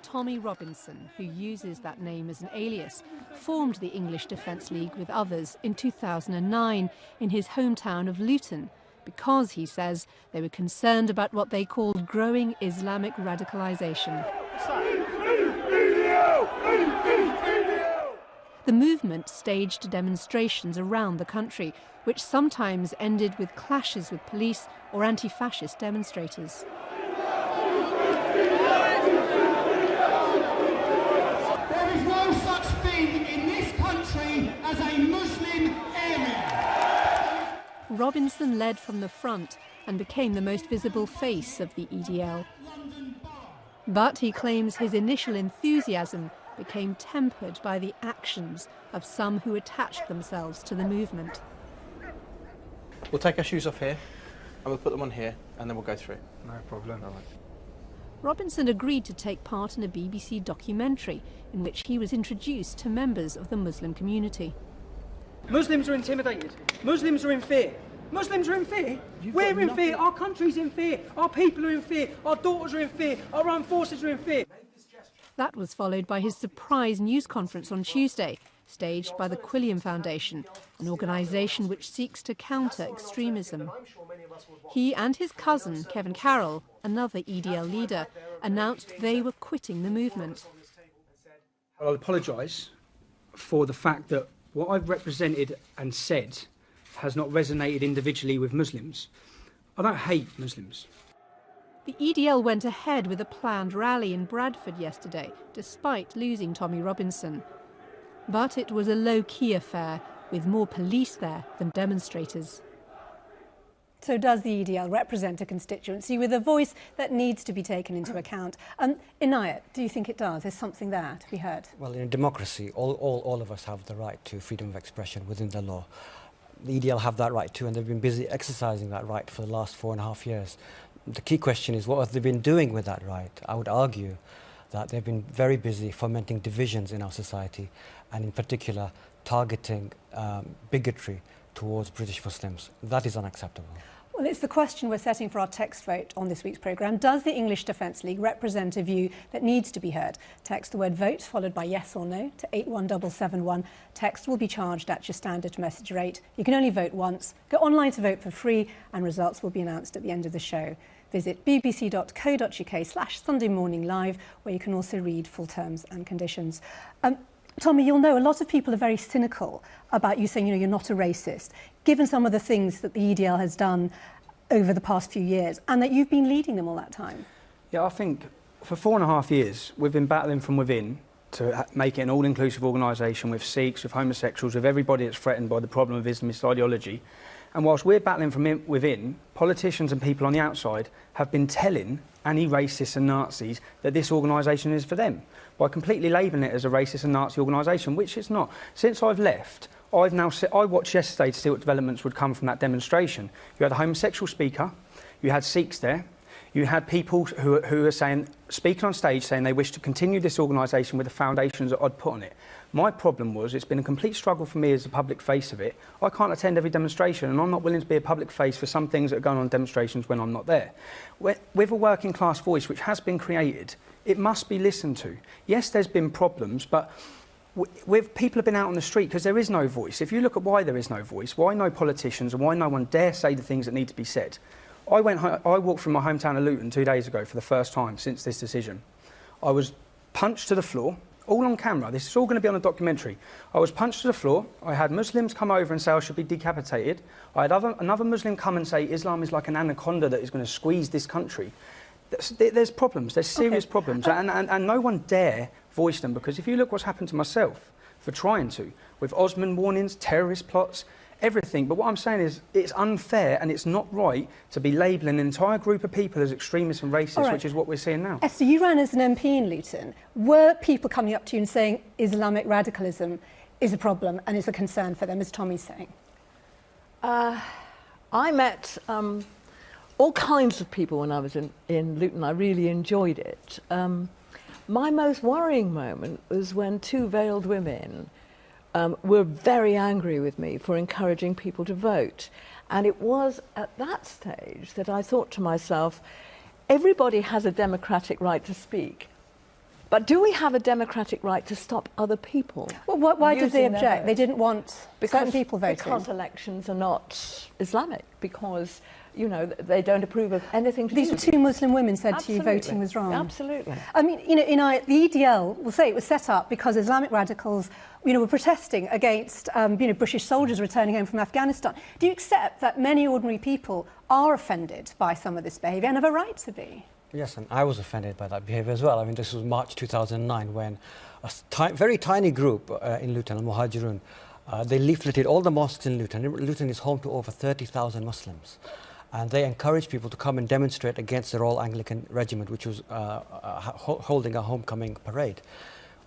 Tommy Robinson, who uses that name as an alias, formed the English Defence League with others in 2009 in his hometown of Luton because, he says, they were concerned about what they called growing Islamic radicalisation. The movement staged demonstrations around the country, which sometimes ended with clashes with police or anti-fascist demonstrators. There is no such thing in this country as a Muslim area. Robinson led from the front and became the most visible face of the EDL. But he claims his initial enthusiasm became tempered by the actions of some who attached themselves to the movement. We'll take our shoes off here and we'll put them on here and then we'll go through. No problem. All right. Robinson agreed to take part in a BBC documentary in which he was introduced to members of the Muslim community. Muslims are intimidated. Muslims are in fear. Muslims are in fear. We're in fear. Our country's in fear. Our people are in fear. Our daughters are in fear. Our armed forces are in fear. That was followed by his surprise news conference on Tuesday, staged by the Quilliam Foundation, an organisation which seeks to counter extremism. He and his cousin, Kevin Carroll, another EDL leader, announced they were quitting the movement. I'll apologise for the fact that what I've represented and said has not resonated individually with Muslims. I don't hate Muslims. The EDL went ahead with a planned rally in Bradford yesterday, despite losing Tommy Robinson. But it was a low-key affair, with more police there than demonstrators. So does the EDL represent a constituency with a voice that needs to be taken into account? Inayat, do you think it does? Is something there to be heard? Well, in a democracy, all of us have the right to freedom of expression within the law. The EDL have that right too, and they've been busy exercising that right for the last 4.5 years. The key question is, what have they been doing with that right? I would argue that they've been very busy fomenting divisions in our society, and in particular targeting bigotry towards British Muslims. That is unacceptable. Well, it's the question we're setting for our text vote on this week's programme. Does the English Defence League represent a view that needs to be heard? Text the word vote followed by yes or no to 81771. Text will be charged at your standard message rate. You can only vote once. Go online to vote for free and results will be announced at the end of the show. Visit bbc.co.uk/Sunday Morning Live, where you can also read full terms and conditions. Tommy, you'll know a lot of people are very cynical about you saying, you're not a racist, given some of the things that the EDL has done over the past few years, and that you've been leading them all that time. Yeah, I think for 4.5 years we've been battling from within to make it an all-inclusive organisation with Sikhs, with homosexuals, with everybody that's threatened by the problem of Islamist ideology. And whilst we're battling from within, politicians and people on the outside have been telling anti-racists and Nazis that this organisation is for them, by completely labelling it as a racist and Nazi organisation, which it's not. Since I've left, I watched yesterday to see what developments would come from that demonstration. You had a homosexual speaker, you had Sikhs there, you had people who are speaking on stage saying they wish to continue this organisation with the foundations that I'd put on it. My problem was, it's been a complete struggle for me as the public face of it. I can't attend every demonstration, and I'm not willing to be a public face for some things that are going on in demonstrations when I'm not there. With a working class voice which has been created, it must be listened to. Yes, there's been problems, but people have been out on the street because there is no voice. If you look at why there is no voice, why no politicians and why no one dare say the things that need to be said. I walked from my hometown of Luton 2 days ago for the first time since this decision. I was punched to the floor, all on camera. This is all going to be on a documentary. I was punched to the floor. I had Muslims come over and say I should be decapitated. I had another Muslim come and say Islam is like an anaconda that is going to squeeze this country. There's problems, there's serious problems, and no one dare voice them, because if you look what's happened to myself for trying to, with Osman warnings, terrorist plots, everything. But what I'm saying is it's unfair and it's not right to be labelling an entire group of people as extremists and racist, which is what we're seeing now. Esther, you ran as an MP in Luton. Were people coming up to you and saying Islamic radicalism is a problem and is a concern for them, as Tommy's saying? I met all kinds of people when I was in Luton. I really enjoyed it. My most worrying moment was when two veiled women were very angry with me for encouraging people to vote. And it was at that stage that I thought to myself, everybody has a democratic right to speak. But do we have a democratic right to stop other people? Well, why did they using their object? vote? They didn't want certain people voting. Because elections are not Islamic, because, you know, they don't approve of anything to do These with two Muslim women said to you Absolutely. voting was wrong. Absolutely. I mean, you know, the EDL will say it was set up because Islamic radicals, you know, were protesting against, you know, British soldiers returning home from Afghanistan. Do you accept that many ordinary people are offended by some of this behaviour and have a right to be? Yes, and I was offended by that behaviour as well. I mean, this was March 2009 when a very tiny group in Luton, Al-Muhajirun, they leafleted all the mosques in Luton. Luton is home to over 30,000 Muslims. And they encouraged people to come and demonstrate against the Royal Anglican Regiment, which was holding a homecoming parade.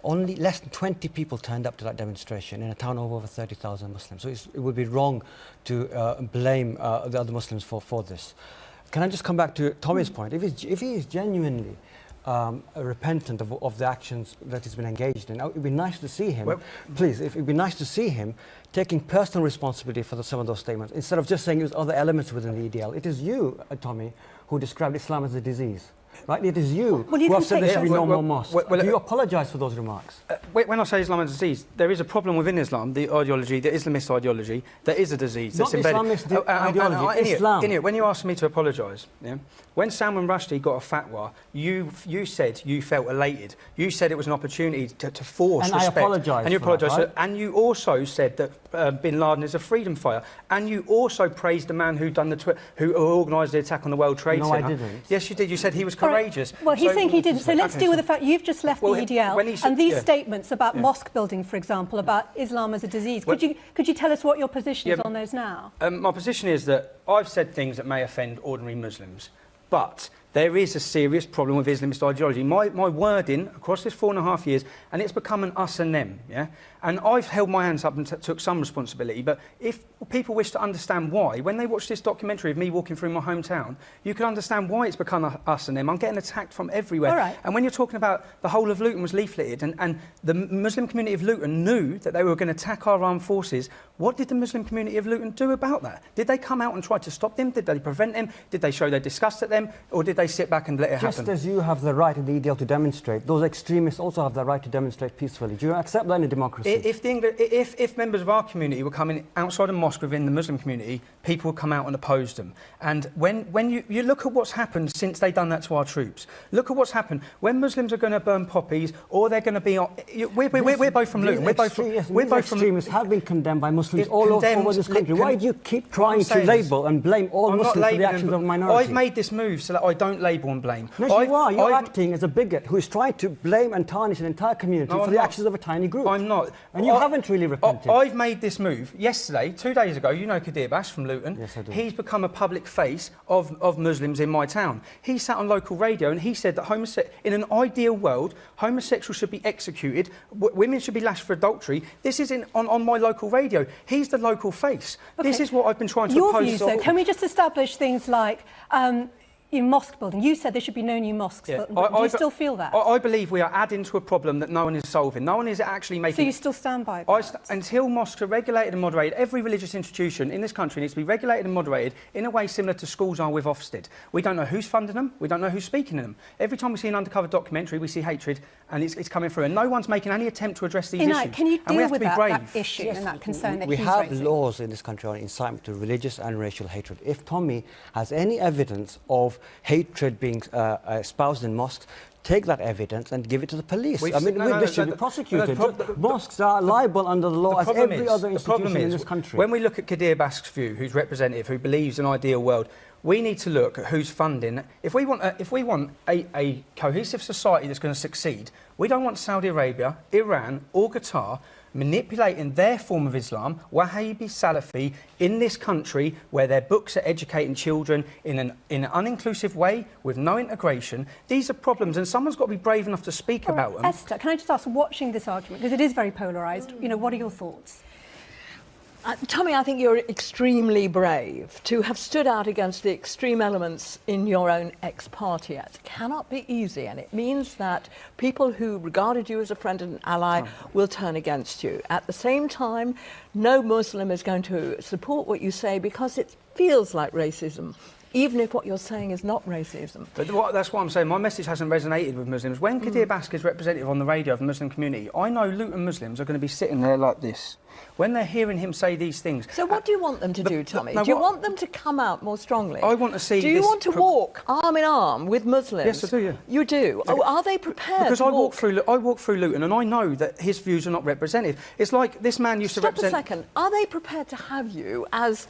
Only less than 20 people turned up to that demonstration in a town of over 30,000 Muslims. So it would be wrong to blame the other Muslims for this. Can I just come back to Tommy's point? If he is genuinely repentant of the actions that he's been engaged in, it would be nice to see him, it'd be nice to see him taking personal responsibility for some of those statements, instead of just saying it was other elements within the EDL. It is you, Tommy, who described Islam as a disease. Right? It is you who have said there should be no more mosques. Do you apologise for those remarks? When I say Islam is a disease, there is a problem within Islam, the ideology, the Islamist ideology. There is a disease that's embedded. Not Islamist ideology, Islam. When you asked me to apologise, yeah, when Salman Rushdie got a fatwa, you said you felt elated. You said it was an opportunity to force and respect. I apologised. And you apologised. Right? And you also said that Bin Laden is a freedom fighter. And you also praised the man who organised the attack on the World Trade Center. No, I didn't. Yes, you did. You said he was courageous. Well, he's saying he didn't. So let's deal with the fact you've just left the EDL and these statements about mosque building, for example, about Islam as a disease. Could you tell us what your position is on those now? My position is that I've said things that may offend ordinary Muslims, but there is a serious problem with Islamist ideology. My wording across this 4.5 years, and it's become an us and them, yeah? And I've held my hands up and took some responsibility, but if people wish to understand why, when they watch this documentary of me walking through my hometown, you can understand why it's become us and them. I'm getting attacked from everywhere. All right. And when you're talking about the whole of Luton was leafleted and the Muslim community of Luton knew that they were going to attack our armed forces, what did the Muslim community of Luton do about that? Did they come out and try to stop them? Did they prevent them? Did they show their disgust at them? Or did they sit back and let it happen? Just as you have the right in the EDL to demonstrate, those extremists also have the right to demonstrate peacefully. Do you accept that in a democracy? If members of our community were coming outside a mosque within the Muslim community, people would come out and oppose them. And when you look at what's happened since they've done that to our troops, look at what's happened. When Muslims are going to burn poppies, or they're going to be on... We're both from Luton. These extremists have been condemned by Muslims all over this country. Why do you keep trying to label and blame all Muslims for the actions of minorities? I've made this move so that I don't label and blame. No, you are. You're acting as a bigot who is trying to blame and tarnish an entire community for the actions of a tiny group. I'm not. And you haven't really repented. I've made this move yesterday, 2 days ago. You know Kadir Bash from Luton. Yes, I do. He's become a public face of Muslims in my town. He sat on local radio and he said that in an ideal world, homosexuals should be executed, women should be lashed for adultery. This is on my local radio. He's the local face. Okay. This is what I've been trying to oppose. Your views, though, can we just establish things like... in mosque building, you said there should be no new mosques built. Do you still feel that? I believe we are adding to a problem that no one is solving. No one is actually making... So you still stand by that? Until mosques are regulated and moderated, every religious institution in this country needs to be regulated and moderated in a way similar to schools are with Ofsted. We don't know who's funding them, we don't know who's speaking in them. Every time we see an undercover documentary, we see hatred, and it's coming through, and no one's making any attempt to address these issues. Can you deal with that issue yes, and that concern that we he's have raising? laws in this country on incitement to religious and racial hatred. If Tommy has any evidence of hatred being espoused in mosques, take that evidence and give it to the police. This should be prosecuted. Mosques are liable under the law as every other institution in this country. When we look at Kadir Bask's view, who's representative, who believes in an ideal world, we need to look at who's funding. If we want a cohesive society that's going to succeed, we don't want Saudi Arabia, Iran or Qatar manipulating their form of Islam, Wahhabi Salafi, in this country where their books are educating children in an uninclusive way with no integration. These are problems, and someone's got to be brave enough to speak about them. Esther, can I just ask, watching this argument, because it is very polarised, what are your thoughts? Tommy, I think you're extremely brave to have stood out against the extreme elements in your own ex-party. It cannot be easy, and it means that people who regarded you as a friend and ally will turn against you. At the same time, no Muslim is going to support what you say because it feels like racism even if what you're saying is not racism. But that's what I'm saying. My message hasn't resonated with Muslims. When Kadir Bask is representative on the radio of the Muslim community, I know Luton Muslims are going to be sitting there like this when they're hearing him say these things. So what do you want them to do, Tommy? No, do you want them to come out more strongly? I want to see. Do you want to walk arm in arm with Muslims? Yes, I do. Yeah. You do. Oh, are they prepared? Because to I walk through Luton, and I know that his views are not representative. It's like this man used to represent. Stop a second. Are they prepared to have you as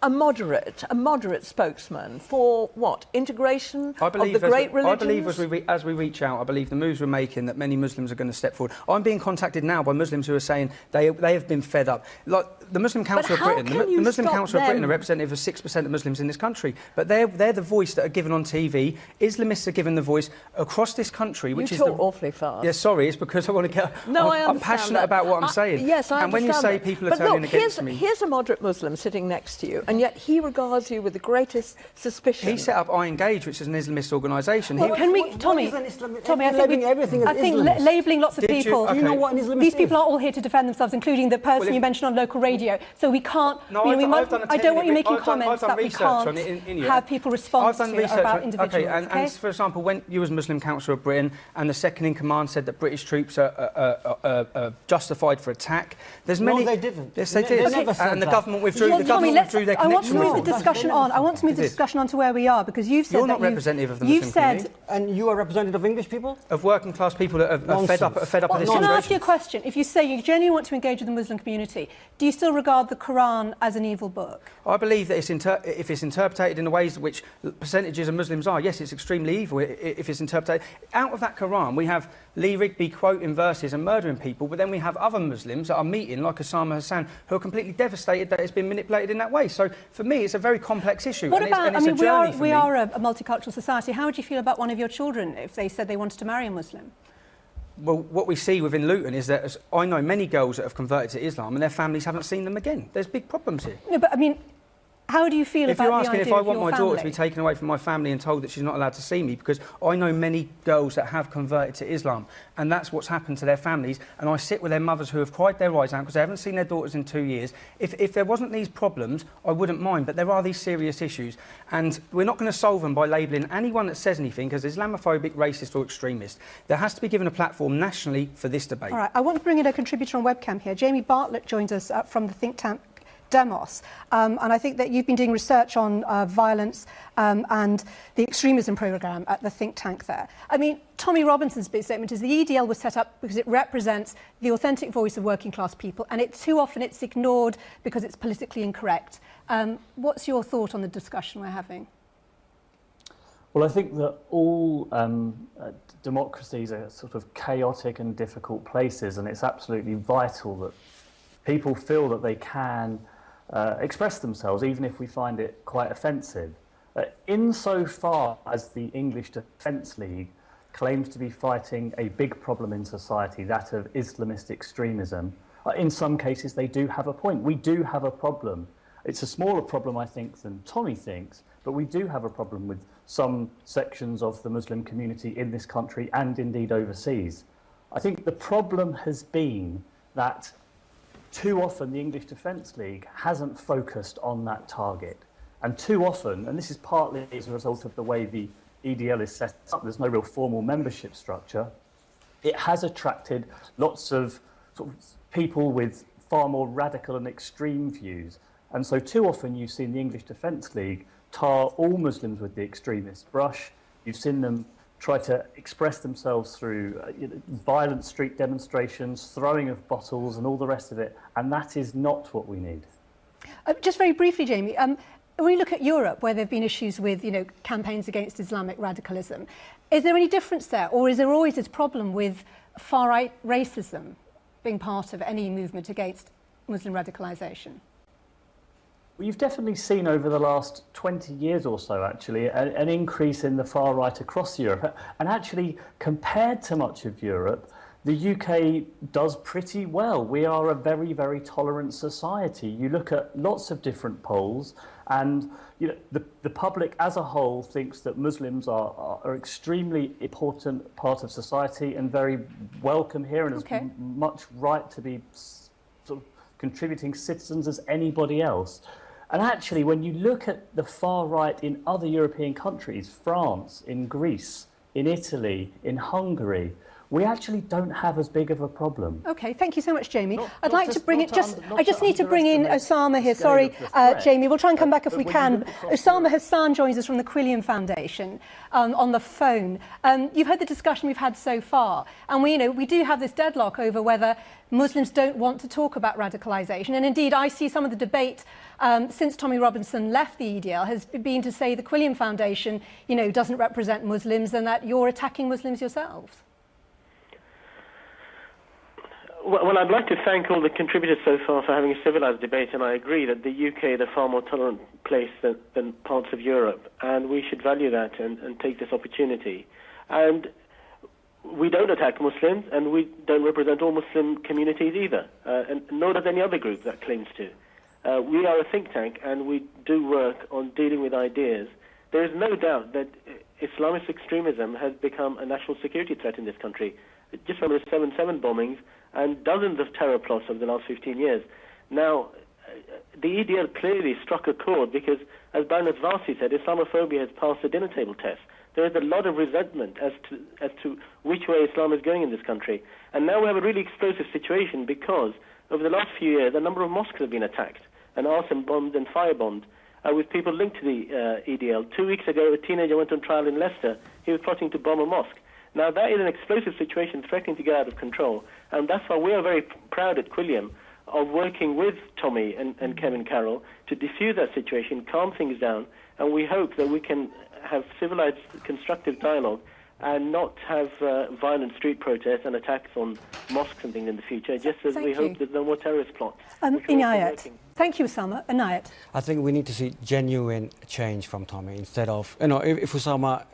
a moderate spokesman for what? Integration of the great religions? I believe as we reach out, I believe the moves we're making that many Muslims are going to step forward. I'm being contacted now by Muslims who are saying they have been fed up. Like the Muslim Council of Britain, the Muslim Council of Britain are representative of 6% of Muslims in this country, but they're the voice that are given on TV. Islamists are given the voice across this country, which you is talk awfully fast. Yeah, sorry, it's because I want to get. No, I'm passionate about what I'm saying. Yes, I understand. And when you say people are turning against me, here's a moderate Muslim sitting next to you, and yet he regards you with the greatest suspicion. He set up I Engage, which is an Islamist organisation. Well, Tommy, I think labelling lots of people. Do you know what an Islamist These people are all here to defend themselves, including the person you mentioned on local radio. So we can't. No, I don't want you making comments that we can't have people respond to about individuals. And for example, when you as Muslim Council of Britain and the second in command said that British troops are justified for attack, there's many. No, they didn't. Yes, they did. And the government withdrew. The government withdrew their I want to connection. move the discussion on. I want to move the discussion on to where we are, because you've said you're that not representative of the Muslim community. And you are representative of English people? Of working class people that are fed up of this situation. Can I ask you a question? If you say you genuinely want to engage with the Muslim community, do you still regard the Quran as an evil book? I believe that if it's interpreted in the ways which percentages of Muslims are, yes, it's extremely evil if it's interpreted. Out of that Quran, we have Lee Rigby quoting verses and murdering people, but then we have other Muslims that are meeting, like Osama Hassan, who are completely devastated that it's been manipulated in that way. So for me, it's a very complex issue. What about, we are a multicultural society. How would you feel about one of your children if they said they wanted to marry a Muslim? Well, what we see within Luton is that I know many girls that have converted to Islam and their families haven't seen them again. There's big problems here. No, but I mean, how do you feel about the idea of your family? If you're asking if I want my daughter to be taken away from my family and told that she's not allowed to see me, because I know many girls that have converted to Islam, and that's what's happened to their families, and I sit with their mothers who have cried their eyes out because they haven't seen their daughters in 2 years. If there wasn't these problems, I wouldn't mind, but there are these serious issues, and we're not going to solve them by labelling anyone that says anything as Islamophobic, racist or extremist. There has to be given a platform nationally for this debate. All right, I want to bring in a contributor on webcam here. Jamie Bartlett joins us from the think tank Demos, and I think that you've been doing research on violence and the extremism programme at the think tank there. I mean, Tommy Robinson's big statement is the EDL was set up because it represents the authentic voice of working class people, and too often it's ignored because it's politically incorrect. What's your thought on the discussion we're having? Well, I think that all democracies are sort of chaotic and difficult places, and it's absolutely vital that people feel that they can express themselves, even if we find it quite offensive. Insofar as the English Defence League claims to be fighting a big problem in society, that of Islamist extremism, in some cases they do have a point. We do have a problem. It's a smaller problem, I think, than Tommy thinks, but we do have a problem with some sections of the Muslim community in this country and indeed overseas. I think the problem has been that too often the English Defence League hasn't focused on that target. And too often, and this is partly as a result of the way the EDL is set up, there's no real formal membership structure, it has attracted lots of sort of people with far more radical and extreme views. And so too often you've seen the English Defence League tar all Muslims with the extremist brush. You've seen them try to express themselves through violent street demonstrations, throwing of bottles and all the rest of it, and that is not what we need. Just very briefly, Jamie, when you look at Europe, where there have been issues with campaigns against Islamic radicalism, is there any difference there, or is there always this problem with far-right racism being part of any movement against Muslim radicalisation? Well, you've definitely seen over the last 20 years or so, actually, an increase in the far right across Europe. And actually, compared to much of Europe, the UK does pretty well. We are a very, very tolerant society. You look at lots of different polls, and the public as a whole thinks that Muslims are extremely important part of society and very welcome here, and as much right to be sort of contributing citizens as anybody else. And actually, when you look at the far right in other European countries, France, in Greece, in Italy, in Hungary, we actually don't have as big of a problem. OK, thank you so much, Jamie. I'd not like just- to bring not it to just... under- I just not to need to bring in underestimate Osama here. the scale Sorry, of the threat. Jamie, we'll try and come back if But we when you can. look across Osama Europe- Hassan joins us from the Quilliam Foundation on the phone. You've heard the discussion we've had so far, and we do have this deadlock over whether Muslims don't want to talk about radicalisation. And indeed, I see some of the debate since Tommy Robinson left the EDL has been to say the Quilliam Foundation, doesn't represent Muslims and that you're attacking Muslims yourselves. Well, I'd like to thank all the contributors so far for having a civilised debate, and I agree that the UK is a far more tolerant place than parts of Europe, and we should value that and take this opportunity. And we don't attack Muslims, and we don't represent all Muslim communities either, and nor does any other group that claims to. We are a think tank, and we do work on dealing with ideas. There is no doubt that Islamist extremism has become a national security threat in this country. Just from the 7/7 bombings and dozens of terror plots over the last 15 years. Now, the EDL clearly struck a chord because, as Baroness Varsi said, Islamophobia has passed the dinner table test. There is a lot of resentment as to which way Islam is going in this country. And now we have a really explosive situation because over the last few years, a number of mosques have been attacked and arson bombed and firebombed with people linked to the EDL. 2 weeks ago, a teenager went on trial in Leicester. He was plotting to bomb a mosque. Now, that is an explosive situation threatening to get out of control, and that's why we are very proud at Quilliam of working with Tommy and Kevin Carroll to defuse that situation, calm things down, and we hope that we can have civilized, constructive dialogue and not have violent street protests and attacks on mosques and things in the future, just as we hope there's no more terrorist plots. Inayat. Thank you, Osama. Inayat. I think we need to see genuine change from Tommy instead of, if Osama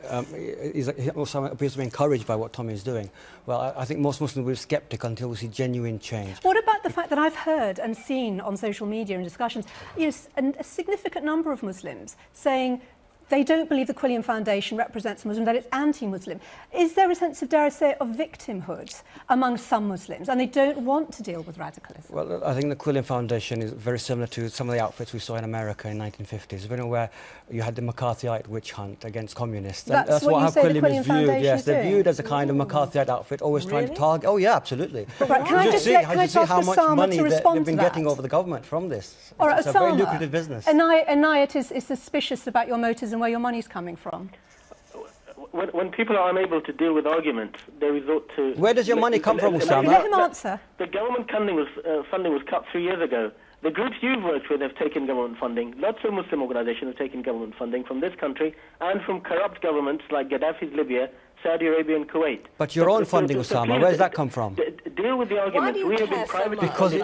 appears to be encouraged by what Tommy is doing, well, I think most Muslims will be sceptical until we see genuine change. What about the fact that I've heard and seen on social media and discussions, a significant number of Muslims saying they don't believe the Quilliam Foundation represents Muslims, that it's anti-Muslim. Is there a sense of, dare I say, of victimhood among some Muslims, and they don't want to deal with radicalism? Well, I think the Quilliam Foundation is very similar to some of the outfits we saw in America in the 1950s, where you had the McCarthyite witch hunt against communists. That's what you how say the Quilliam is Quilliam viewed. Yes, they're doing? viewed as a kind of McCarthyite outfit, always trying to target. Oh, yeah, absolutely. Right, can I just see how much Osama money to respond they've been to that? getting over the government from this. All right, It's a very Osama, lucrative business. Inayat is suspicious about your motives and where your money's coming from. When people are unable to deal with arguments, they resort to... Where does your money come from, Osama? Let him answer. The government funding was cut 3 years ago. The groups you've worked with have taken government funding. Lots of Muslim organizations have taken government funding from this country and from corrupt governments like Gaddafi's Libya, Saudi Arabia and Kuwait. But your own funding, Osama, where does that come from? Deal with the arguments. do you We have care been so privately much? Because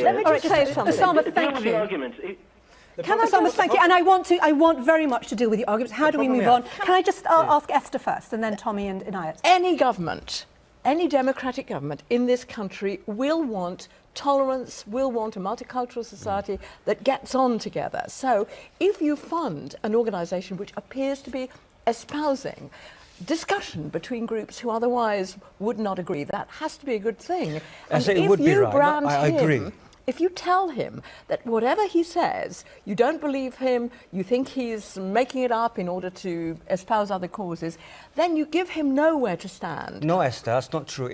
Let me just say something. Osama, Deal thank with the you. arguments. Osama, thank you. And I want very much to deal with the arguments. How do we move on? Can I just ask Esther first, and then Tommy and Inayat? Any government, any democratic government in this country will want tolerance, will want a multicultural society that gets on together. So if you fund an organisation which appears to be espousing discussion between groups who otherwise would not agree, that has to be a good thing. I say it would be right. I agree. If you tell him that whatever he says, you don't believe him, you think he's making it up in order to espouse other causes, then you give him nowhere to stand. No, Esther, that's not true.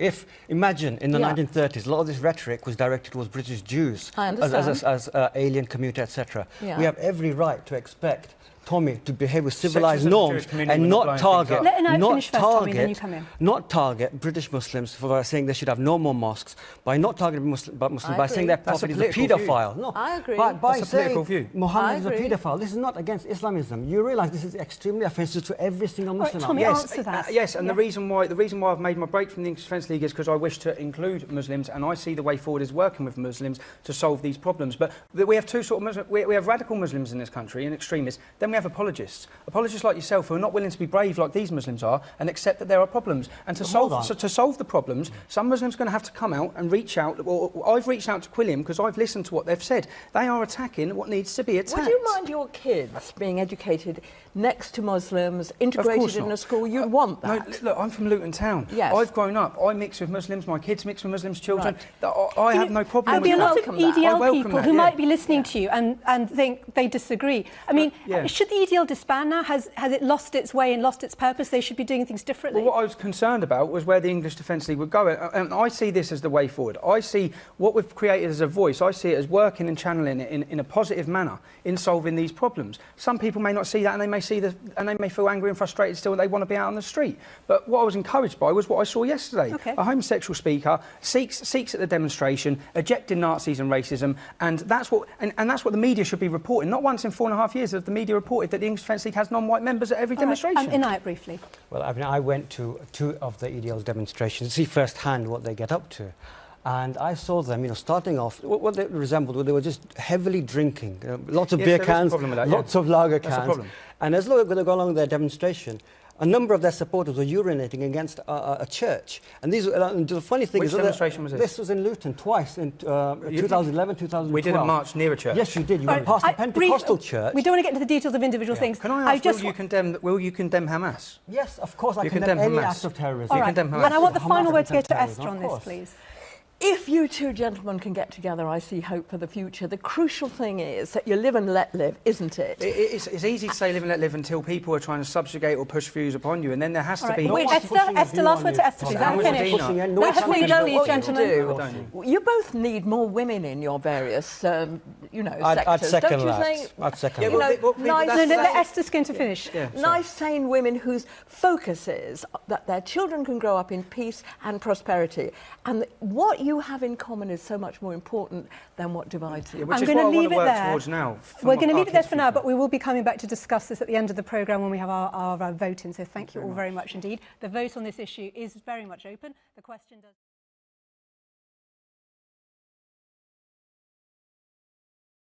Imagine in the 1930s, a lot of this rhetoric was directed towards British Jews I understand. as alien community, etc. Yeah. We have every right to expect Tommy to behave with civilized Sections of the norms Jewish community and were not blowing target, things up. Let Inayat finish first, Tommy, then you come in. not target British Muslims for saying they should have no more mosques, by not targeting Muslims by saying their That's a prophet is a political paedophile. view. No, I agree. By That's a political saying view. Muhammad I is a agree. paedophile, this is not against Islamism. You realise this is extremely offensive to every single Muslim. Tommy, out there. answer that. Yes, and the reason why I've made my break from the English Defence League is because I wish to include Muslims, and I see the way forward is working with Muslims to solve these problems. But we have two sort of Muslims. We have radical Muslims in this country and extremists. Then we have apologists like yourself who are not willing to be brave like these Muslims are and accept that there are problems. And to solve the problems, some Muslims are going to have to come out and reach out. Well, I've reached out to Quilliam because I've listened to what they've said. They are attacking what needs to be attacked. Would you mind your kids being educated next to Muslims, integrated in a school? You want that? No, look, I'm from Luton Town. Yes. I've grown up. I mix with Muslims. My kids mix with Muslims' children. Right. I have no problem with that. There'll be a lot of EDL people who might be listening to you and think they disagree. I mean, should the EDL disband now? Has it lost its way and lost its purpose? They should be doing things differently. Well, what I was concerned about was where the English Defence League would go. And I see this as the way forward. I see what we've created as a voice. I see it as working and channeling it in a positive manner in solving these problems. Some people may not see that, and they may feel angry and frustrated still. They want to be out on the street. But what I was encouraged by was what I saw yesterday. Okay. A homosexual speaker seeks at the demonstration, ejecting Nazis and racism, and that's what the media should be reporting. Not once in 4.5 years have the media reported that the English Defence League has non-white members at every demonstration. Inayat, briefly. Well, I mean, I went to 2 of the EDL demonstrations to see firsthand what they get up to. And I saw them, starting off, what they resembled, they were just heavily drinking. Lots of beer cans, lots of lager cans. And as they go along their demonstration, a number of their supporters were urinating against a church. And the funny thing is... Which demonstration was this? This was in Luton, twice, in 2011, 2012. We didn't march near a church. Yes, you did. You went past the Pentecostal church. We don't want to get into the details of individual things. Can I ask, will you condemn Hamas? Yes, of course, I condemn any act of terrorism. All right. And I want the final word to go to Esther on this, please. If you two gentlemen can get together, I see hope for the future. The crucial thing is that you live and let live, isn't it? It's easy to say live and let live until people are trying to subjugate or push views upon you, and then there has to be... Wait, Esther, last word to Esther, please. I'm finished. We know what you do. You both need more women in your various, sectors. I'd second don't you think? I'd second that. Esther's going to finish. Nice, sane women whose focus is that their children can grow up in peace and prosperity. And what you have in common is so much more important than what divides you. I'm going to leave it there. We're going to leave it there for now, but we will be coming back to discuss this at the end of the programme when we have our vote in. So thank you all very much indeed. The vote on this issue is very much open. The question does...